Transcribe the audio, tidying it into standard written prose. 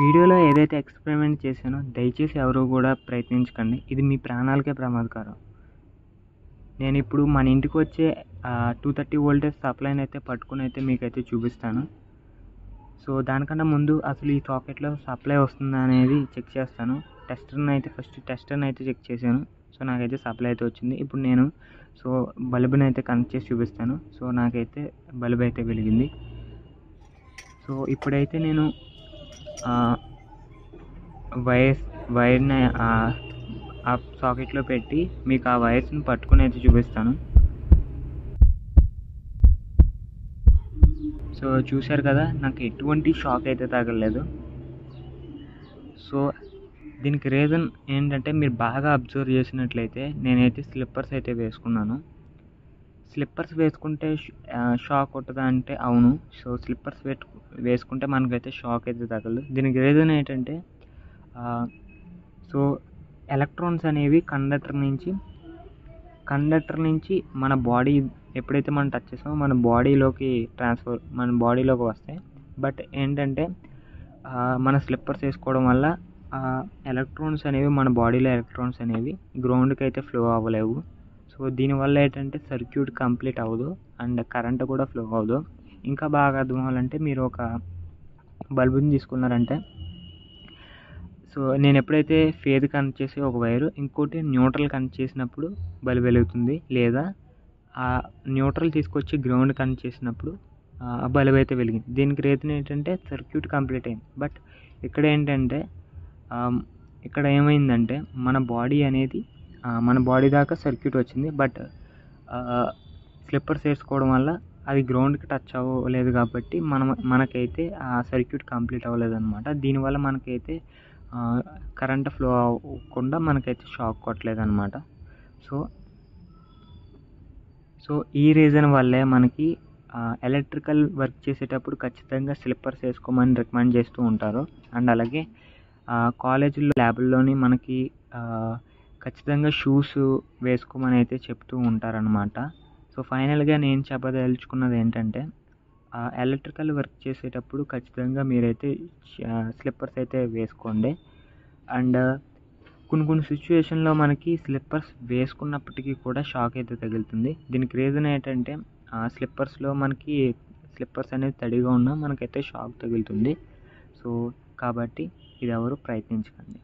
వీడియోలో ఏదైతే ఎక్స్పెరిమెంట్ చేశానో దయచేసి ఎవరు కూడా ప్రయత్నించకండి. ఇది మీ ప్రాణాలకే ప్రమాదకరం. నేను ఇప్పుడు మన ఇంటికి వచ్చే 230 వోల్టేజ్ సప్లైని అయితే పట్టుకుని అయితే మీకైతే చూపిస్తాను. సో దానికన్నా ముందు అసలు ఈ సాకెట్లో సప్లై వస్తుందా అనేది చెక్ చేస్తాను. ఫస్ట్ టెస్టర్ని అయితే చెక్ చేశాను. సో నాకైతే సప్లై అయితే వచ్చింది. ఇప్పుడు నేను బల్బుని అయితే కనెక్ట్ చేసి చూపిస్తాను. సో నాకైతే బల్బ్ అయితే వెలిగింది. సో ఇప్పుడైతే నేను వైర్ని ఆ సాకెట్లో పెట్టి మీకు ఆ వైర్స్ని పట్టుకుని అయితే చూపిస్తాను. సో చూశారు కదా, నాకు ఎటువంటి షాక్ అయితే తగలలేదు. సో దీనికి రీజన్ ఏంటంటే, మీరు బాగా అబ్జర్వ్ చేసినట్లయితే నేనైతే స్లిప్పర్స్ అయితే వేసుకున్నాను. స్లిప్పర్స్ వేసుకుంటే షాక్ కొట్టదా అంటే అవును. సో స్లిప్పర్స్ వేసుకుంటే మనకైతే షాక్ అయితే తగలదు. దీనికి రీజన్ ఏంటంటే, సో ఎలక్ట్రాన్స్ అనేవి కండక్టర్ నుంచి మన బాడీ ఎప్పుడైతే మనం టచ్ చేస్తామో మన బాడీలోకి వస్తాయి. బట్ ఏంటంటే మన స్లిప్పర్స్ వేసుకోవడం వల్ల ఎలక్ట్రాన్స్ అనేవి గ్రౌండ్కి అయితే ఫ్లో అవ్వలేవు. సో దీనివల్ల ఏంటంటే సర్క్యూట్ కంప్లీట్ అవ్వదు అండ్ కరెంట్ కూడా ఫ్లో అవ్వదు. ఇంకా బాగా అర్థం అవ్వాలంటే మీరు ఒక బల్బుని తీసుకున్నారంటే, సో నేను ఎప్పుడైతే ఫేజ్ కనెక్ట్ చేసి ఒక వైరు ఇంకోటి న్యూట్రల్ కనెక్ట్ చేసినప్పుడు బల్బ్ వెలుగుతుంది, లేదా ఆ న్యూట్రల్ తీసుకొచ్చి గ్రౌండ్ కనెక్ట్ చేసినప్పుడు ఆ బల్బ్ అయితే వెలిగింది. దీనికి రీజన్ ఏంటంటే సర్క్యూట్ కంప్లీట్ అయింది. బట్ ఇక్కడ ఏమైందంటే మన బాడీ దాకా సర్క్యూట్ వచ్చింది. బట్ స్లిప్పర్స్ వేసుకోవడం వల్ల అది గ్రౌండ్కి టచ్ అవ్వలేదు కాబట్టి మనకైతే ఆ సర్క్యూట్ కంప్లీట్ అవ్వలేదు అనమాట. దీనివల్ల మనకైతే కరెంట్ ఫ్లో అవ్వకుండా మనకైతే షాక్ కొట్టలేదు అనమాట. సో ఈ రీజన్ వల్లే మనకి ఎలక్ట్రికల్ వర్క్ చేసేటప్పుడు ఖచ్చితంగా స్లిప్పర్స్ వేసుకోమని రికమెండ్ చేస్తూ ఉంటారు. అండ్ అలాగే కాలేజీల్లో ల్యాబుల్లోని మనకి ఖచ్చితంగా షూస్ వేసుకోమని అయితే చెప్తూ ఉంటారనమాట. సో ఫైనల్గా నేను చెప్పదలుచుకున్నది ఏంటంటే, ఎలక్ట్రికల్ వర్క్ చేసేటప్పుడు ఖచ్చితంగా మీరైతే స్లిప్పర్స్ అయితే వేసుకోండి. అండ్ కొన్ని సిచ్యువేషన్లో మనకి స్లిప్పర్స్ వేసుకున్నప్పటికీ కూడా షాక్ అయితే తగులుతుంది. దీనికి రీజన్ ఏంటంటే, స్లిప్పర్స్ అనేది తడిగా ఉన్నా మనకైతే షాక్ తగులుతుంది. సో కాబట్టి ఇది ఎవరు ప్రయత్నించకండి.